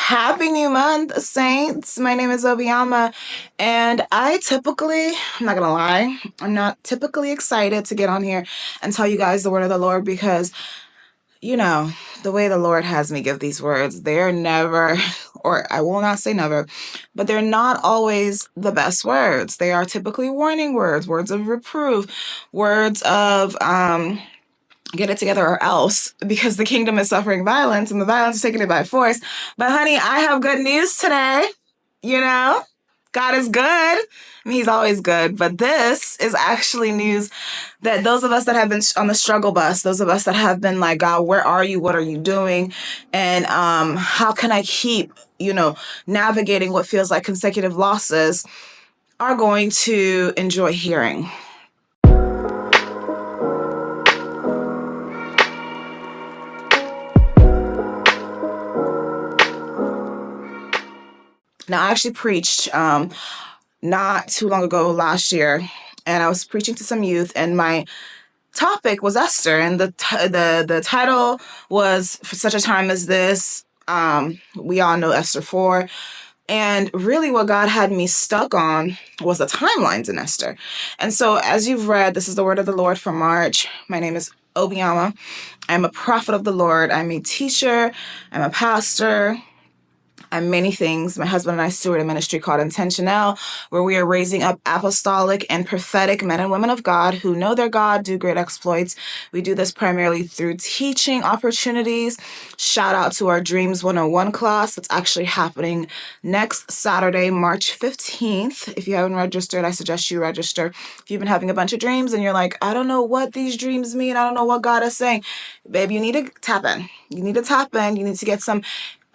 Happy new month, Saints. My name is Obioma, and I'm not gonna lie, I'm not typically excited to get on here and tell you guys the word of the Lord because, you know, the way the Lord has me give these words, they're never, or I will not say never, but they're not always the best words. They are typically warning words, words of reproof, words of, get it together or else, because the kingdom is suffering violence and the violence is taking it by force. But honey, I have good news today. God is good. I mean, he's always good, but this is actually news that those of us that have been on the struggle bus, those of us that have been like, God, where are you? What are you doing? And how can I keep, navigating what feels like consecutive losses, are going to enjoy hearing. Now, I actually preached not too long ago last year, and I was preaching to some youth, and my topic was Esther, and the title was For Such a Time as This. We all know Esther 4. And really what God had me stuck on was the timelines in Esther. And so as you've read, this is the word of the Lord for March. My name is Obioma. I'm a prophet of the Lord. I'm a teacher. I'm a pastor. I'm many things. My husband and I steward a ministry called Intentional, where we are raising up apostolic and prophetic men and women of God who know their God, do great exploits. We do this primarily through teaching opportunities. Shout out to our Dreams 101 class that's actually happening next Saturday, March 15th. If you haven't registered, I suggest you register. If you've been having a bunch of dreams and you're like, I don't know what these dreams mean, I don't know what God is saying, babe, you need to tap in. You need to tap in. You need to get some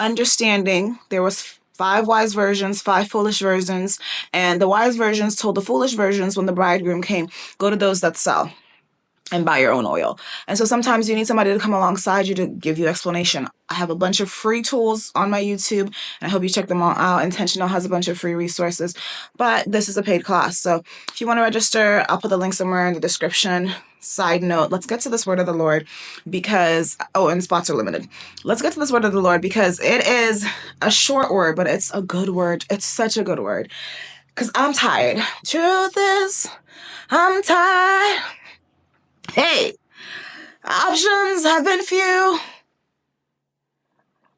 understanding. There was 5 wise versions, 5 foolish versions, and the wise versions told the foolish versions when the bridegroom came, go to those that sell and buy your own oil. And so sometimes you need somebody to come alongside you to give you explanation. I have a bunch of free tools on my YouTube, and I hope you check them all out. Intentional has a bunch of free resources, but this is a paid class. So if you want to register, I'll put the link somewhere in the description. Side note, let's get to this word of the Lord because, and spots are limited. Let's get to this word of the Lord because it is a short word, but it's a good word. It's such a good word because I'm tired. Truth is, I'm tired. Hey, options have been few.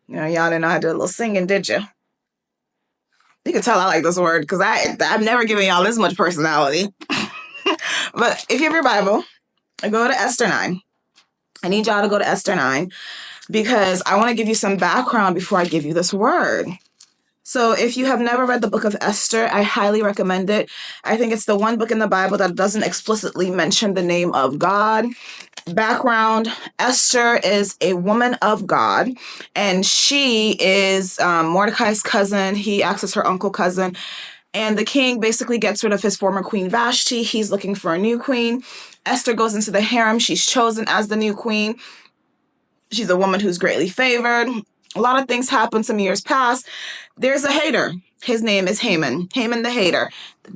Y'all didn't know how to do a little singing, did you? You can tell I like this word because I've never given y'all this much personality. But if you have your Bible, go to Esther 9. I need y'all to go to Esther 9 because I want to give you some background before I give you this word. So if you have never read the book of Esther, I highly recommend it. I think it's the one book in the Bible that doesn't explicitly mention the name of God. Background, Esther is a woman of God, and she is Mordecai's cousin. He acts as her uncle cousin. And the king basically gets rid of his former queen Vashti. He's looking for a new queen. Esther goes into the harem. She's chosen as the new queen. She's a woman who's greatly favored. A lot of things happen. Some years pass. There's a hater. His name is Haman. Haman the hater.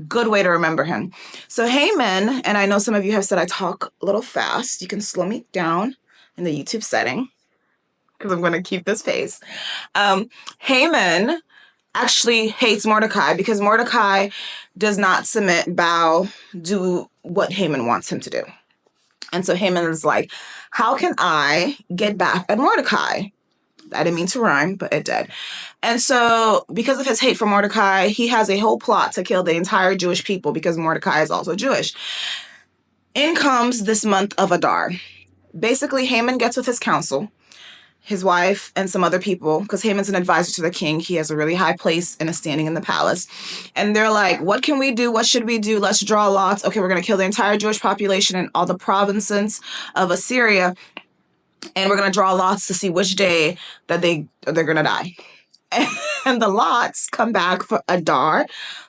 Good way to remember him. So Haman, and I know some of you have said I talk a little fast. You can slow me down in the YouTube setting because I'm going to keep this pace. Haman actually hates Mordecai because Mordecai does not submit, bow, do what Haman wants him to do. And so Haman is like, how can I get back at Mordecai? I didn't mean to rhyme, but it did. And so because of his hate for Mordecai, he has a whole plot to kill the entire Jewish people because Mordecai is also Jewish. In comes this month of Adar. Basically, Haman gets with his council, his wife, and some other people, because Haman's an advisor to the king. He has a really high place and a standing in the palace. And they're like, what can we do? What should we do? Let's draw lots. Okay, we're going to kill the entire Jewish population in all the provinces of Assyria. And we're going to draw lots to see which day that they're going to die. And the lots come back for Adar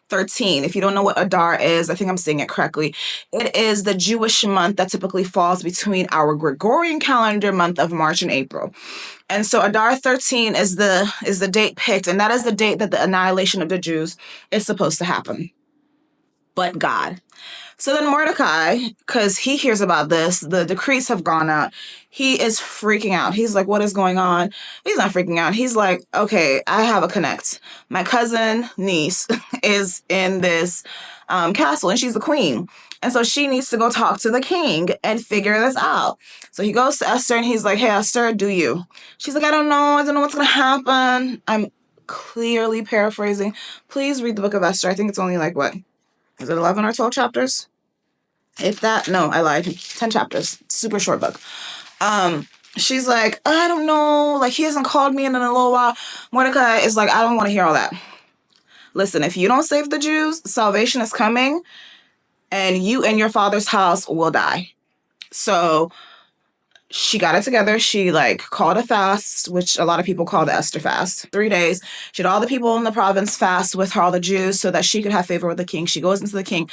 13. If you don't know what Adar is, I think I'm saying it correctly. It is the Jewish month that typically falls between our Gregorian calendar month of March and April. And so Adar 13 is the date picked, and that is the date that the annihilation of the Jews is supposed to happen. but God. So then Mordecai, because he hears about this, the decrees have gone out. He is freaking out. He's like, what is going on? He's not freaking out. He's like, okay, I have a connect. My cousin niece is in this castle, and she's the queen. And so she needs to go talk to the king and figure this out. So he goes to Esther, and he's like, hey, Esther, do you? She's like, I don't know. I don't know what's going to happen. I'm clearly paraphrasing. Please read the book of Esther. I think it's only like, what? Is it 11 or 12 chapters? If that, no, I lied. 10 chapters. Super short book. She's like, I don't know. Like, he hasn't called me in a little while. Mordecai is like, I don't want to hear all that. Listen, if you don't save the Jews, salvation is coming, and you and your father's house will die. So she got it together. She like called a fast, which a lot of people call the Esther fast. 3 days. She had all the people in the province fast with her, all the Jews, so that she could have favor with the king. She goes into the king,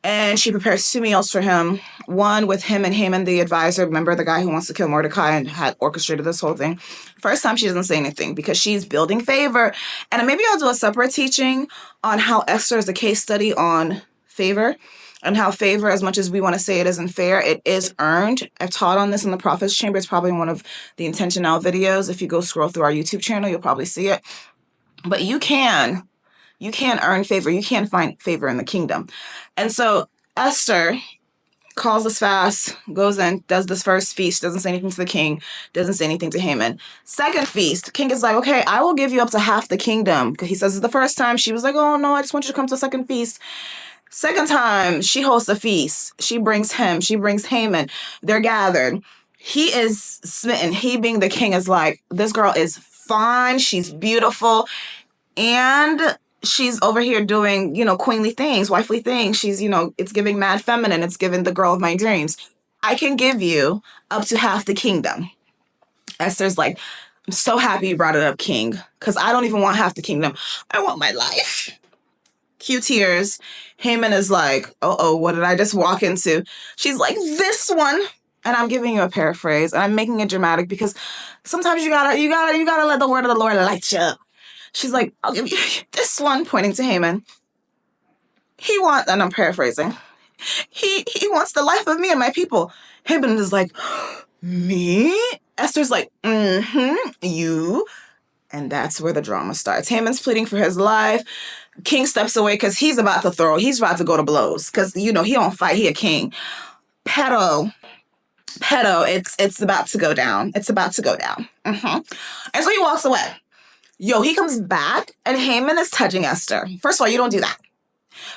and she prepares 2 meals for him. One with him and Haman, the advisor. Remember the guy who wants to kill Mordecai and had orchestrated this whole thing? First time she doesn't say anything because she's building favor. And maybe I'll do a separate teaching on how Esther is a case study on favor, and how favor, as much as we want to say it isn't fair, it is earned. I've taught on this in the Prophet's Chamber. It's probably one of the intentional videos. If you go scroll through our YouTube channel, you'll probably see it. But you can earn favor. You can find favor in the kingdom. And so Esther calls this fast, goes in, does this first feast, doesn't say anything to the king, doesn't say anything to Haman. Second feast, king is like, okay, I will give you up to half the kingdom. He says it's the first time. She was like, oh no, I just want you to come to a second feast. Second time, she hosts a feast. She brings him. She brings Haman. They're gathered. He is smitten. He, being the king, is like, this girl is fine. She's beautiful. And she's over here doing, queenly things, wifely things. She's, it's giving mad feminine. It's giving the girl of my dreams. I can give you up to half the kingdom. Esther's like, I'm so happy you brought it up, king, because I don't even want half the kingdom. I want my life. Cue tears. Haman is like, uh-oh, what did I just walk into? She's like, this one. And I'm giving you a paraphrase, and I'm making it dramatic because sometimes you gotta let the word of the Lord light you up. She's like, I'll give you this one, pointing to Haman. And I'm paraphrasing, he wants the life of me and my people. Haman is like, me? Esther's like, you. And that's where the drama starts. Haman's pleading for his life. King steps away because he's about to go to blows. Because, he don't fight. He a king. Pedo, it's about to go down. It's about to go down. And so he walks away. He comes back, and Haman is touching Esther. First of all, you don't do that.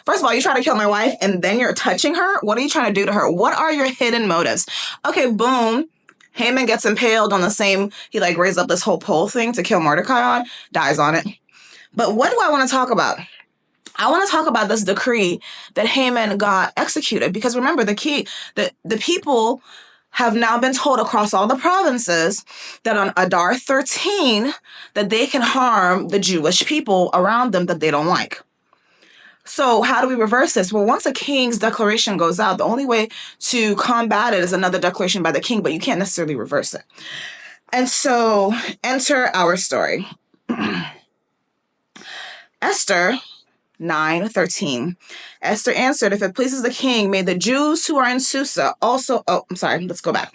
First of all, you try to kill my wife, and then you're touching her? What are you trying to do to her? What are your hidden motives? Okay, boom. Haman gets impaled on the same, he raised up this whole pole thing to kill Mordecai on, dies on it. But what do I want to talk about? I want to talk about this decree that Haman got executed. Because remember, the people have now been told across all the provinces that on Adar 13, that they can harm the Jewish people around them that they don't like. So how do we reverse this? Well, once a king's declaration goes out, the only way to combat it is another declaration by the king, but you can't necessarily reverse it. And so enter our story. Esther 9:13. Esther answered, if it pleases the king, may the Jews who are in Susa also... Oh, I'm sorry. Let's go back.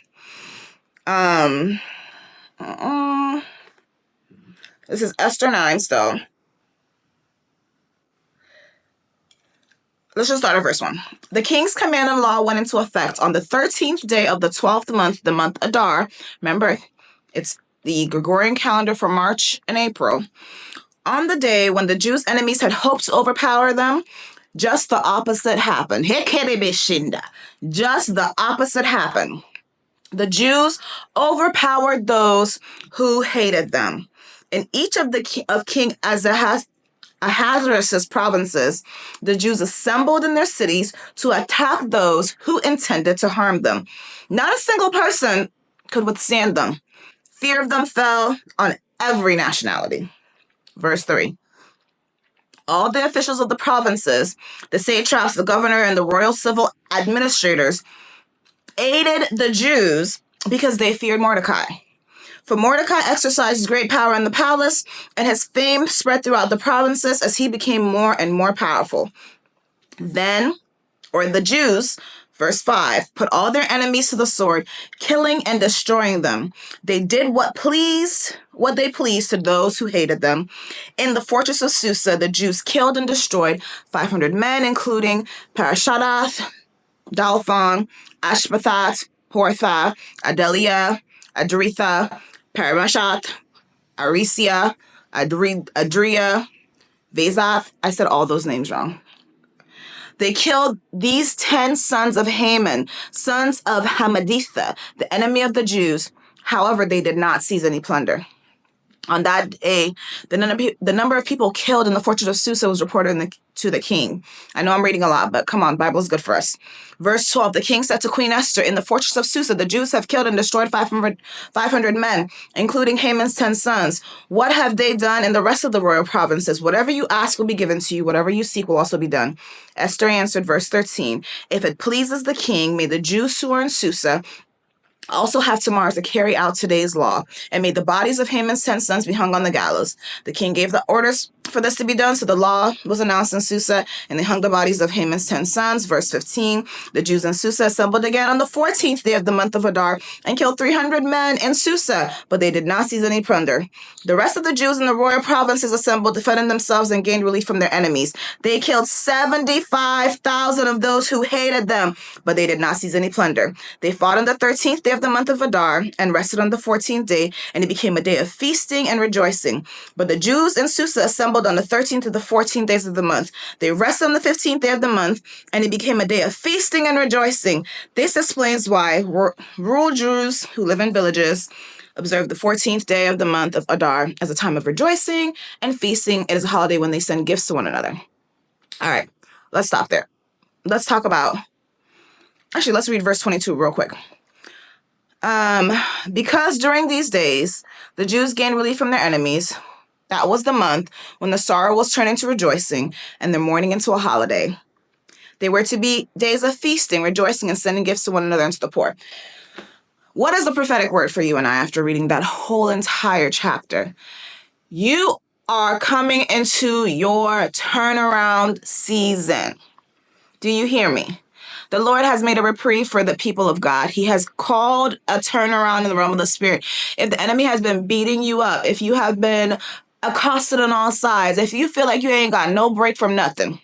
This is Esther 9 still. Let's just start at verse 1. The king's command and law went into effect on the 13th day of the 12th month, the month Adar. Remember, it's the Gregorian calendar for March and April. On the day when the Jews' enemies had hoped to overpower them, just the opposite happened. Just the opposite happened. The Jews overpowered those who hated them. In each of King Ahasuerus' provinces, the Jews assembled in their cities to attack those who intended to harm them. Not a single person could withstand them. Fear of them fell on every nationality. Verse 3. All the officials of the provinces, the satraps, the governor, and the royal civil administrators aided the Jews because they feared Mordecai. For Mordecai exercised great power in the palace, and his fame spread throughout the provinces as he became more and more powerful. Then, or the Jews, verse 5, put all their enemies to the sword, killing and destroying them. They did what they pleased to those who hated them. In the fortress of Susa, the Jews killed and destroyed 500 men, including Parashadath, Dalphon, Ashpathath, Portha, Adelia, Adretha, Paramashath, Arisia, Adria, Vazath. I said all those names wrong. They killed these 10 sons of Haman, sons of Hammedatha, the enemy of the Jews. However, they did not seize any plunder. On that day, the number of people killed in the fortress of Susa was reported to the king. I know I'm reading a lot, but come on, Bible's good for us. Verse 12, the king said to Queen Esther, in the fortress of Susa, the Jews have killed and destroyed 500 men, including Haman's 10 sons. What have they done in the rest of the royal provinces? Whatever you ask will be given to you. Whatever you seek will also be done. Esther answered, verse 13, if it pleases the king, may the Jews who are in Susa also have tomorrow to carry out today's law, and made the bodies of Haman's 10 sons be hung on the gallows. The king gave the orders for this to be done, so the law was announced in Susa, and they hung the bodies of Haman's 10 sons. Verse 15, the Jews in Susa assembled again on the 14th day of the month of Adar and killed 300 men in Susa, but they did not seize any plunder. The rest of the Jews in the royal provinces assembled, defending themselves, and gained relief from their enemies. They killed 75,000 of those who hated them, but they did not seize any plunder. They fought on the 13th day of the month of Adar and rested on the 14th day, and it became a day of feasting and rejoicing. But the Jews in Susa assembled on the 13th to the 14th days of the month. They rested on the 15th day of the month, and it became a day of feasting and rejoicing. This explains why rural Jews who live in villages observe the 14th day of the month of Adar as a time of rejoicing and feasting. It is a holiday when they send gifts to one another. All right, let's stop there. Let's talk about, actually, let's read verse 22 real quick. Because during these days, the Jews gained relief from their enemies. That was the month when the sorrow was turned into rejoicing and their mourning into a holiday. They were to be days of feasting, rejoicing, and sending gifts to one another and to the poor. What is the prophetic word for you and I after reading that whole entire chapter? You are coming into your turnaround season. Do you hear me? The Lord has made a reprieve for the people of God. He has called a turnaround in the realm of the spirit. If the enemy has been beating you up, if you have been accosted on all sides, if you feel like you ain't got no break from nothing,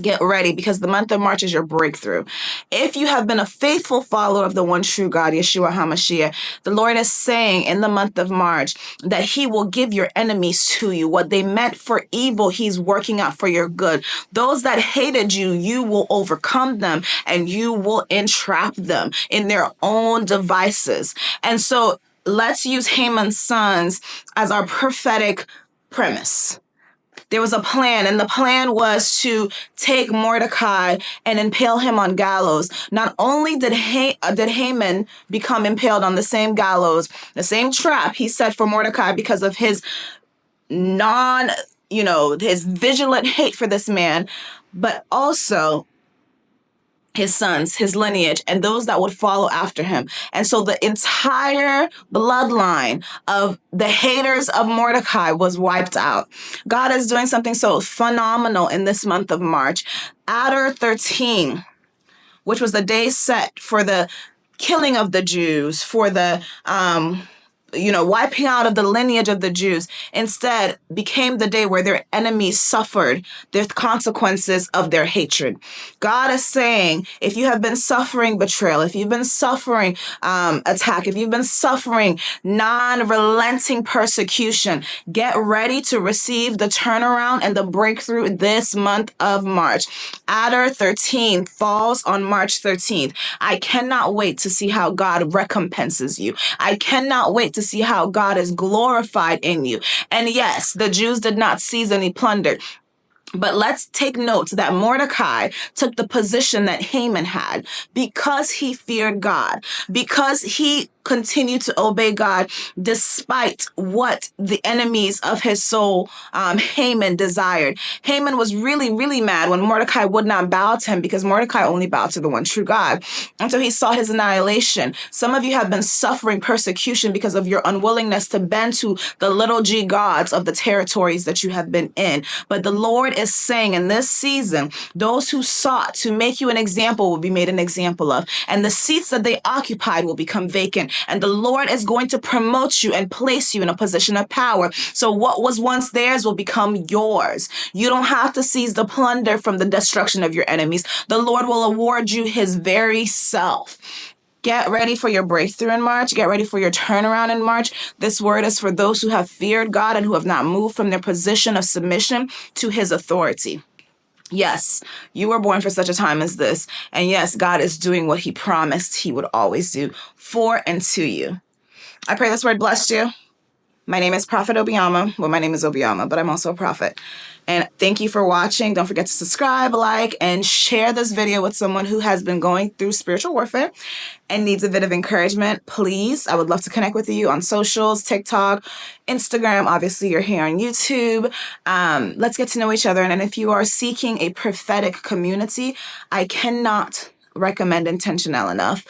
get ready, because the month of March is your breakthrough. If you have been a faithful follower of the one true God, Yeshua HaMashiach, the Lord is saying in the month of March that he will give your enemies to you. What they meant for evil, he's working out for your good. Those that hated you, you will overcome them and you will entrap them in their own devices. And so let's use Haman's sons as our prophetic premise. There was a plan, and the plan was to take Mordecai and impale him on gallows. Not only did Haman become impaled on the same gallows, the same trap he set for Mordecai because of his his vigilant hate for this man, but also his sons, his lineage, and those that would follow after him. And so the entire bloodline of the haters of Mordecai was wiped out. God is doing something so phenomenal in this month of March. Adar 13, which was the day set for the killing of the Jews, for the wiping out of the lineage of the Jews, instead became the day where their enemies suffered the consequences of their hatred. God is saying, if you have been suffering betrayal, if you've been suffering attack, if you've been suffering non-relenting persecution, get ready to receive the turnaround and the breakthrough this month of March. Adar 13 falls on March 13th. I cannot wait to see how God recompenses you. I cannot wait to see how God is glorified in you. And yes, the Jews did not seize any plunder. But let's take note that Mordecai took the position that Haman had because he feared God, because he continue to obey God despite what the enemies of his soul, Haman, desired. Haman was really, really mad when Mordecai would not bow to him, because Mordecai only bowed to the one true God. And so he saw his annihilation. Some of you have been suffering persecution because of your unwillingness to bend to the little g gods of the territories that you have been in. But the Lord is saying in this season, those who sought to make you an example will be made an example of, and the seats that they occupied will become vacant. And the Lord is going to promote you and place you in a position of power. So what was once theirs will become yours. You don't have to seize the plunder from the destruction of your enemies. The Lord will award you his very self. Get ready for your breakthrough in March. Get ready for your turnaround in March. This word is for those who have feared God and who have not moved from their position of submission to his authority. Yes, you were born for such a time as this. And yes, God is doing what he promised he would always do for and to you. I pray this word blessed you. My name is Prophet Obioma. Well, my name is Obioma, but I'm also a prophet. And thank you for watching. Don't forget to subscribe, like, and share this video with someone who has been going through spiritual warfare and needs a bit of encouragement. Please, I would love to connect with you on socials, TikTok, Instagram. Obviously, you're here on YouTube. Let's get to know each other. And if you are seeking a prophetic community, I cannot recommend intentional enough.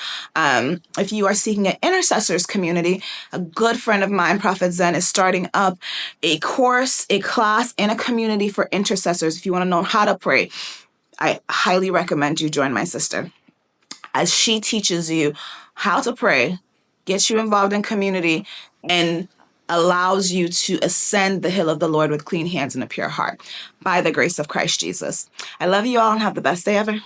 If you are seeking an intercessors community, a good friend of mine, Prophet Zen, is starting up a course, a class, and a community for intercessors. If you want to know how to pray, I highly recommend you join my sister, as she teaches you how to pray, gets you involved in community, and allows you to ascend the hill of the Lord with clean hands and a pure heart by the grace of Christ Jesus. I love you all and have the best day ever.